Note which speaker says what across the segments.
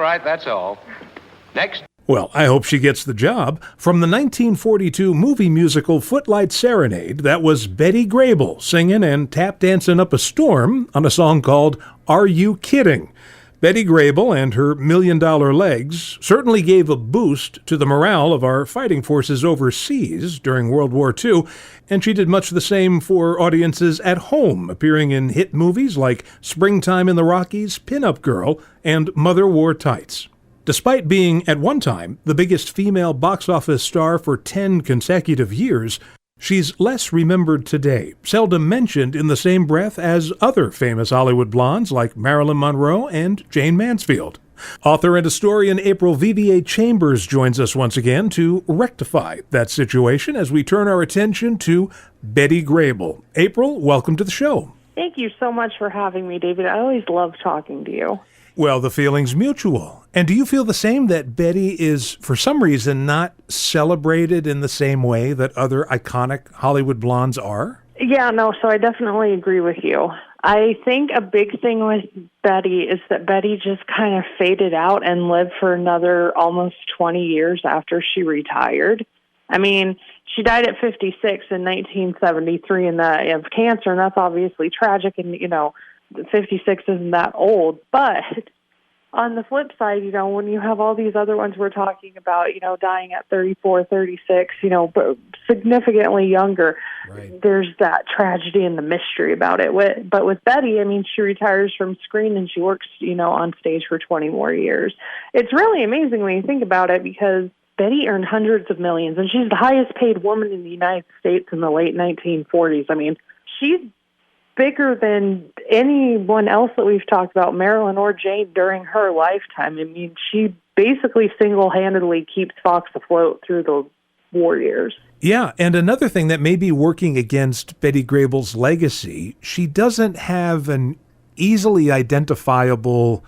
Speaker 1: right, that's all. Next.
Speaker 2: Well, I hope she gets the job. From the 1942 movie musical Footlight Serenade, that was Betty Grable singing and tap dancing up a storm on a song called Are You Kidding? Betty Grable and her $1 million legs certainly gave a boost to the morale of our fighting forces overseas during World War II, and she did much the same for audiences at home, appearing in hit movies like Springtime in the Rockies, Pin-Up Girl, and Mother Wore Tights. Despite being, at one time, the biggest female box office star for 10 consecutive years, she's less remembered today, seldom mentioned in the same breath as other famous Hollywood blondes like Marilyn Monroe and Jane Mansfield. Author and historian April Vevea-Chambers joins us once again to rectify that situation as we turn our attention to Betty Grable. April, welcome to the show.
Speaker 3: Thank you so much for having me, David. I always love talking to you.
Speaker 2: Well, the feeling's mutual. And do you feel the same, that Betty is, for some reason, not celebrated in the same way that other iconic Hollywood blondes are?
Speaker 3: Yeah, no, so I definitely agree with you. I think a big thing with Betty is that Betty just kind of faded out and lived for another almost 20 years after she retired. I mean, she died at 56 in 1973 of cancer, and that's obviously tragic, and, 56 isn't that old, but on the flip side, when you have all these other ones we're talking about, dying at 34, 36, but significantly younger, right, there's that tragedy and the mystery about it. But with Betty, I mean, she retires from screen and she works, on stage for 20 more years. It's really amazing when you think about it, because Betty earned hundreds of millions, and she's the highest paid woman in the United States in the late 1940s. I mean, she's bigger than anyone else that we've talked about, Marilyn or Jane, during her lifetime. I mean, she basically single-handedly keeps Fox afloat through the war years.
Speaker 2: Yeah, and another thing that may be working against Betty Grable's legacy, she doesn't have an easily identifiable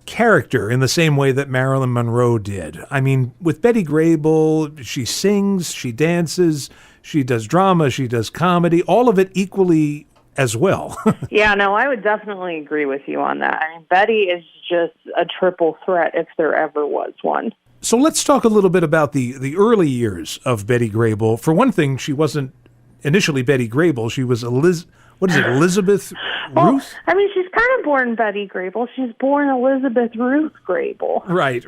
Speaker 2: character in the same way that Marilyn Monroe did. I mean, with Betty Grable, she sings, she dances, she does drama, she does comedy, all of it equally as well.
Speaker 3: Yeah, no, I would definitely agree with you on that. I mean, Betty is just a triple threat if there ever was one.
Speaker 2: So let's talk a little bit about the early years of Betty Grable. For one thing, she wasn't initially Betty Grable. She was Elizabeth
Speaker 3: well,
Speaker 2: Ruth?
Speaker 3: I mean, she's kind of born Betty Grable. She's born Elizabeth Ruth Grable.
Speaker 2: Right.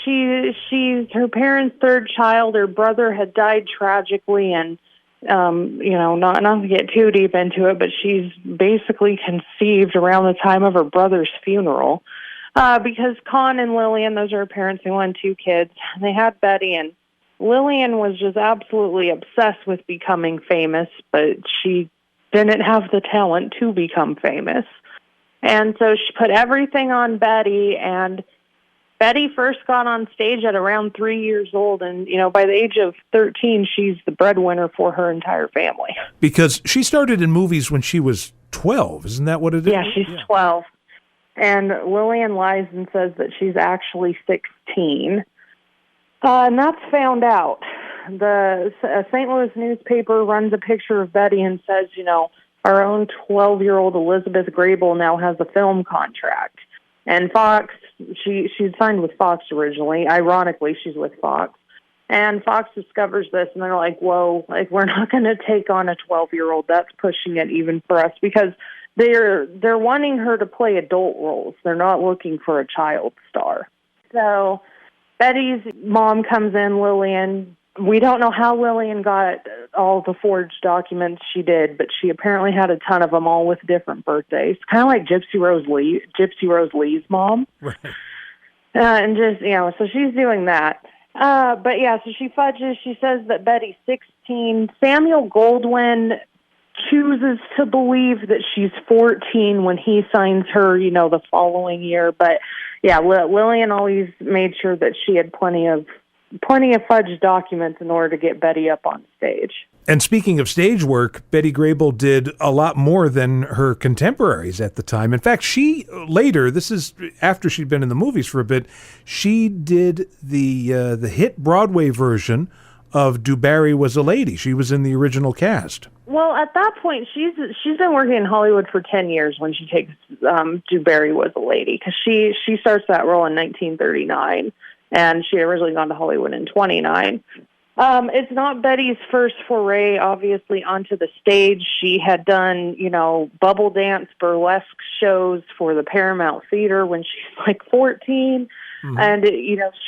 Speaker 3: She's her parents' third child. Her brother had died tragically, and not to get too deep into it, but she's basically conceived around the time of her brother's funeral. Because Con and Lillian, those are her parents, they wanted 2 kids. They had Betty, and Lillian was just absolutely obsessed with becoming famous, but she didn't have the talent to become famous. And so she put everything on Betty, and Betty first got on stage at around 3 years old, and, by the age of 13, she's the breadwinner for her entire family.
Speaker 2: Because she started in movies when she was 12, isn't that what it is?
Speaker 3: Yeah, she's 12. And Lillian lies and says that she's actually 16. And that's found out. The St. Louis newspaper runs a picture of Betty and says, our own 12-year-old Elizabeth Grable now has a film contract. And Fox, she'd signed with Fox originally. Ironically, she's with Fox. And Fox discovers this, and they're like, whoa, we're not going to take on a 12-year-old. That's pushing it even for us, because they're wanting her to play adult roles. They're not looking for a child star. So Betty's mom comes in, Lillian. We don't know how Lillian got all the forged documents she did, but she apparently had a ton of them, all with different birthdays. Kind of like Gypsy Rose Lee's mom.
Speaker 2: Right.
Speaker 3: And just, so she's doing that. So she fudges. She says that Betty's 16. Samuel Goldwyn chooses to believe that she's 14 when he signs her, the following year. But yeah, Lillian always made sure that she had plenty of fudged documents in order to get Betty up on stage.
Speaker 2: And speaking of stage work, Betty Grable did a lot more than her contemporaries at the time. In fact, she later, this is after she'd been in the movies for a bit, she did the hit Broadway version of Do Barry Was a Lady. She was in the original cast.
Speaker 3: Well, at that point, she's been working in Hollywood for 10 years when she takes Do Barry Was a Lady, because she starts that role in 1939, and she had originally gone to Hollywood in 29. It's not Betty's first foray, obviously, onto the stage. She had done, bubble dance burlesque shows for the Paramount Theater when she's like 14, and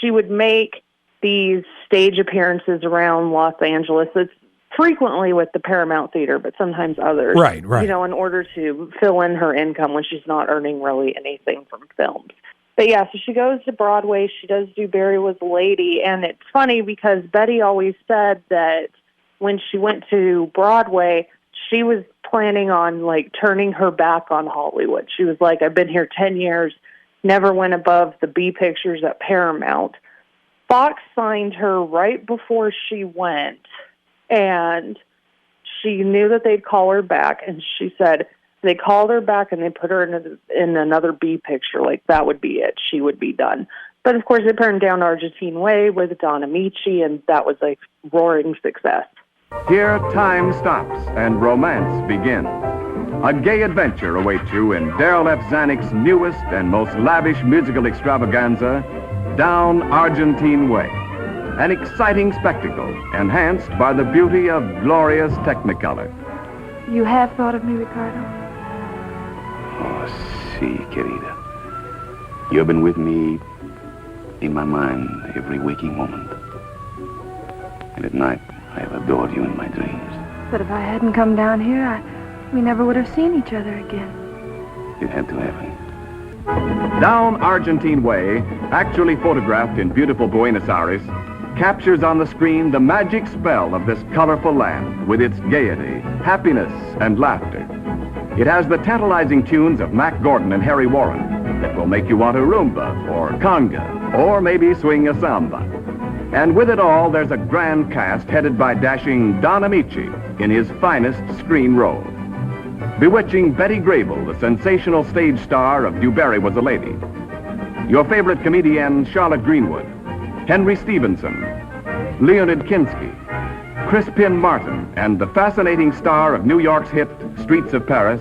Speaker 3: she would make these stage appearances around Los Angeles. It's frequently with the Paramount Theater, but sometimes others.
Speaker 2: Right.
Speaker 3: In order to fill in her income when she's not earning really anything from films. But yeah, so she goes to Broadway. She does Do Barry Was a Lady. And it's funny because Betty always said that when she went to Broadway, she was planning on turning her back on Hollywood. She was like, I've been here 10 years, never went above the B pictures at Paramount. Fox signed her right before she went, and she knew that they'd call her back, and she said they called her back and they put her in another B picture. That would be it. She would be done. But, of course, they turned down Argentine Way with Don Amici, and that was a roaring success.
Speaker 4: Here, time stops and romance begins. A gay adventure awaits you in Darryl F. Zanuck's newest and most lavish musical extravaganza, Down Argentine Way. An exciting spectacle, enhanced by the beauty of glorious Technicolor.
Speaker 5: You have thought of me, Ricardo?
Speaker 6: Oh, si, querida. You've been with me in my mind every waking moment. And at night, I have adored you in my dreams.
Speaker 5: But if I hadn't come down here, we never would have seen each other again.
Speaker 6: It had to happen.
Speaker 4: Down Argentine Way, actually photographed in beautiful Buenos Aires, captures on the screen the magic spell of this colorful land with its gaiety, happiness, and laughter. It has the tantalizing tunes of Mac Gordon and Harry Warren that will make you want a rumba or conga or maybe swing a samba. And with it all, there's a grand cast headed by dashing Don Amici in his finest screen role. Bewitching Betty Grable, the sensational stage star of Do Barry Was a Lady. Your favorite comedian, Charlotte Greenwood. Henry Stevenson, Leonid Kinski, Crispin Martin, and the fascinating star of New York's hit Streets of Paris,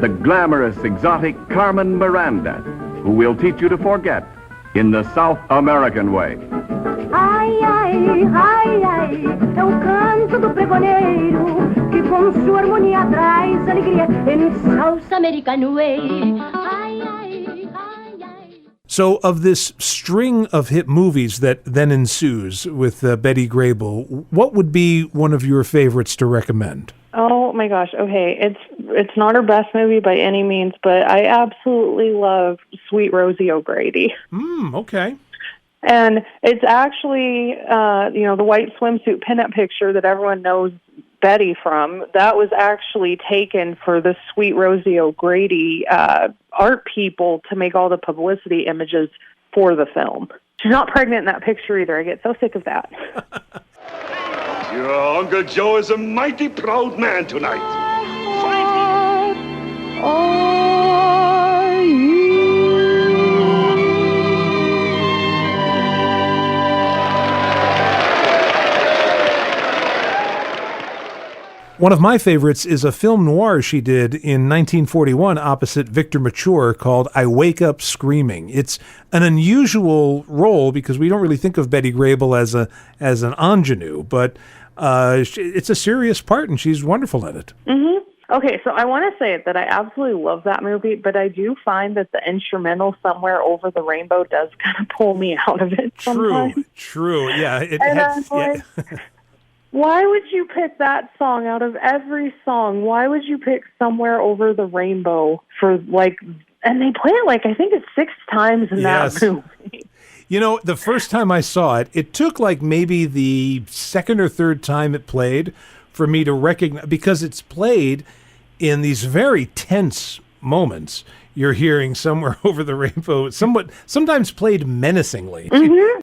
Speaker 4: the glamorous, exotic Carmen Miranda, who will teach you to forget in the South American way.
Speaker 7: Ai, ai, ai, ai, é o canto do pregoneiro que com sua harmonia traz alegria em South American Way. Ai, ai, ai, ai.
Speaker 2: So of this string of hit movies that then ensues with Betty Grable, what would be one of your favorites to recommend?
Speaker 3: Oh my gosh, okay. It's not her best movie by any means, but I absolutely love Sweet Rosie O'Grady.
Speaker 2: Okay.
Speaker 3: And it's actually, the white swimsuit pinup picture that everyone knows Betty from. That was actually taken for the Sweet Rosie O'Grady art people to make all the publicity images for the film. She's not pregnant in that picture either. I get so sick of that.
Speaker 8: Your Uncle Joe is a mighty proud man tonight.
Speaker 2: One of my favorites is a film noir she did in 1941 opposite Victor Mature called I Wake Up Screaming. It's an unusual role because we don't really think of Betty Grable as an ingenue, but it's a serious part and she's wonderful in it. Mm-hmm.
Speaker 3: Okay, so I want to say that I absolutely love that movie, but I do find that the instrumental Somewhere Over the Rainbow does kind of pull me out of it sometimes.
Speaker 2: True. Yeah.
Speaker 3: Why would you pick that song out of every song? Why would you pick Somewhere Over the Rainbow for and they play it I think it's 6 times in that movie.
Speaker 2: The first time I saw it, it took maybe the second or third time it played for me to recognize, because it's played in these very tense moments. You're hearing Somewhere Over the Rainbow, sometimes played menacingly.
Speaker 3: Mm-hmm.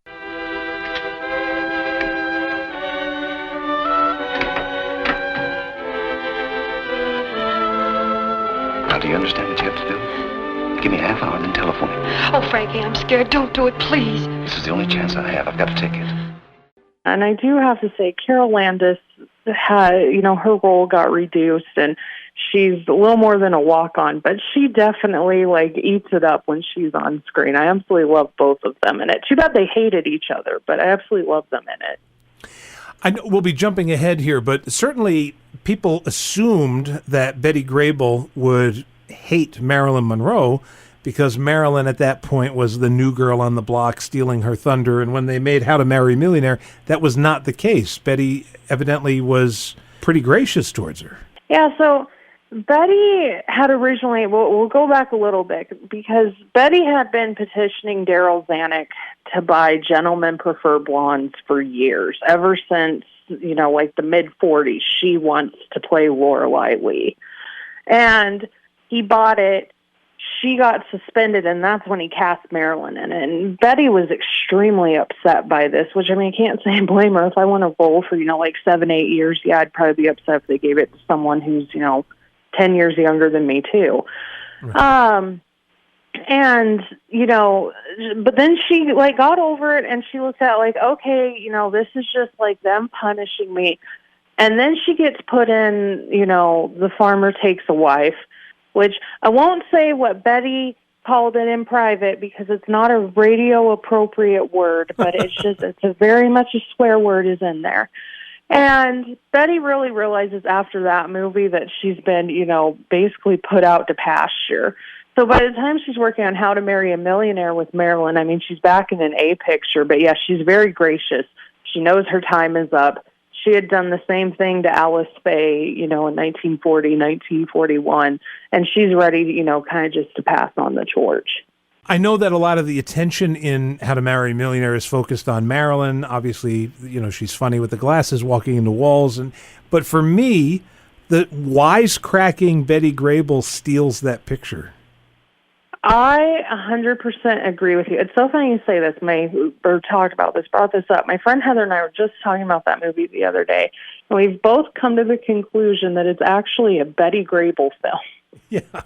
Speaker 6: Do you understand what you have to do? Give me a half hour and then telephone me.
Speaker 5: Oh, Frankie, I'm scared. Don't do it, please.
Speaker 6: This is the only chance I have. I've got to take it.
Speaker 3: And I do have to say, Carol Landis, had, her role got reduced, and she's a little more than a walk-on, but she definitely, eats it up when she's on screen. I absolutely love both of them in it. Too bad they hated each other, but I absolutely love them in it.
Speaker 2: I know we'll be jumping ahead here, but certainly people assumed that Betty Grable would hate Marilyn Monroe because Marilyn at that point was the new girl on the block stealing her thunder, and when they made How to Marry a Millionaire, that was not the case. Betty evidently was pretty gracious towards her.
Speaker 3: Yeah, so Betty had originally, we'll go back a little bit, because Betty had been petitioning Daryl Zanuck to buy Gentlemen Prefer Blondes for years, ever since, the mid-40s. She wants to play Lorelei Lee. And he bought it. She got suspended, and that's when he cast Marilyn in it. And Betty was extremely upset by this, which, I can't say I blame her. If I won a role for, 7-8 years, yeah, I'd probably be upset if they gave it to someone who's, 10 years younger than me, too. Right. But then she, got over it, and she looked at, okay, this is just, them punishing me. And then she gets put in, The Farmer Takes a Wife, which I won't say what Betty called it in private because it's not a radio-appropriate word, but it's a very much a swear word is in there. And Betty really realizes after that movie that she's been, basically put out to pasture. So by the time she's working on How to Marry a Millionaire with Marilyn, she's back in an A picture, but yeah, she's very gracious. She knows her time is up. She had done the same thing to Alice Faye, in 1940, 1941, and she's ready, kind of just to pass on the torch.
Speaker 2: I know that a lot of the attention in How to Marry a Millionaire is focused on Marilyn. Obviously, she's funny with the glasses, walking into walls, but for me, the wisecracking Betty Grable steals that picture.
Speaker 3: I 100% agree with you. It's so funny you say this, brought this up. My friend Heather and I were just talking about that movie the other day, and we've both come to the conclusion that it's actually a Betty Grable film.
Speaker 2: Yeah.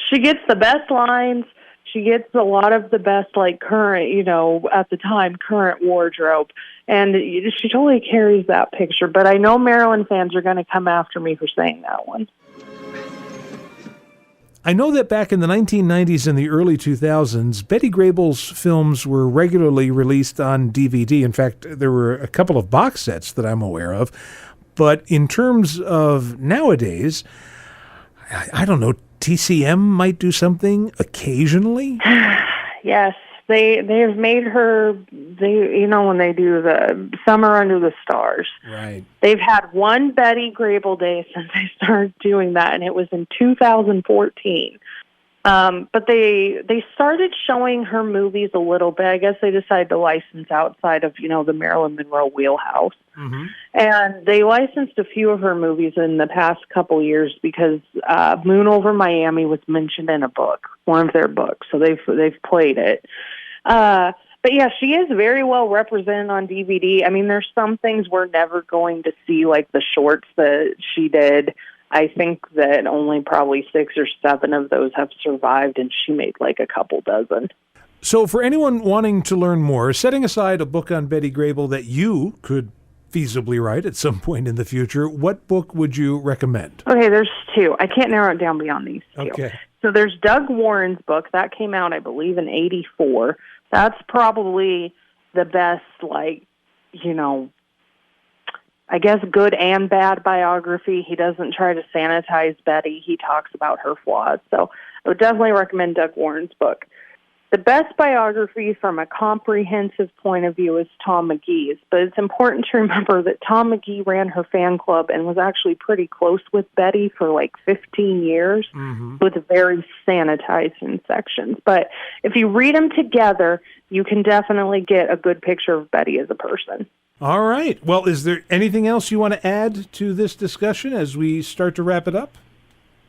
Speaker 3: She gets the best lines. She gets a lot of the best, current, at the time, current wardrobe. And she totally carries that picture. But I know Marilyn fans are going to come after me for saying that one.
Speaker 2: I know that back in the 1990s and the early 2000s, Betty Grable's films were regularly released on DVD. In fact, there were a couple of box sets that I'm aware of. But in terms of nowadays, I don't know, TCM might do something occasionally?
Speaker 3: Yes. They have made her, when they do the Summer Under the Stars.
Speaker 2: Right.
Speaker 3: They've had one Betty Grable day since they started doing that, and it was in 2014. But they started showing her movies a little bit. I guess they decided to license outside of, the Marilyn Monroe wheelhouse. Mm-hmm. And they licensed a few of her movies in the past couple years because Moon Over Miami was mentioned in a book, one of their books. So they've played it. But yeah, she is very well represented on DVD. There's some things we're never going to see, like the shorts that she did. I think that only probably 6 or 7 of those have survived, and she made a couple dozen.
Speaker 2: So for anyone wanting to learn more, setting aside a book on Betty Grable that you could feasibly write at some point in the future, what book would you recommend?
Speaker 3: Okay, there's 2. I can't narrow it down beyond these 2.
Speaker 2: Okay.
Speaker 3: So there's Doug Warren's book. That came out, I believe, in 1984. That's probably the best, I guess good and bad biography. He doesn't try to sanitize Betty. He talks about her flaws. So I would definitely recommend Doug Warren's book. The best biography from a comprehensive point of view is Tom McGee's, but it's important to remember that Tom McGee ran her fan club and was actually pretty close with Betty for 15 years with very sanitized in sections. But if you read them together, you can definitely get a good picture of Betty as a person.
Speaker 2: All right. Well, is there anything else you want to add to this discussion as we start to wrap it up?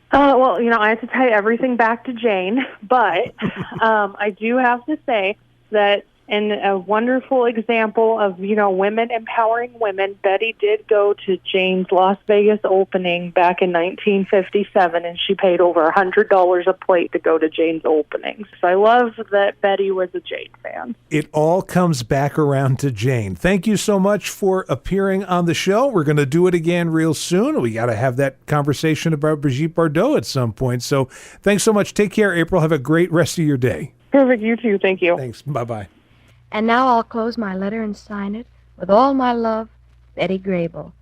Speaker 3: I have to tie everything back to Jane, but I do have to say that And a wonderful example of, women empowering women. Betty did go to Jane's Las Vegas opening back in 1957, and she paid over $100 a plate to go to Jane's openings. So I love that Betty was a Jane fan.
Speaker 2: It all comes back around to Jane. Thank you so much for appearing on the show. We're going to do it again real soon. We got to have that conversation about Brigitte Bardot at some point. So thanks so much. Take care, April. Have a great rest of your day.
Speaker 3: Perfect. You too. Thank you.
Speaker 2: Thanks. Bye-bye.
Speaker 5: And now I'll close my letter and sign it with all my love, Betty Grable.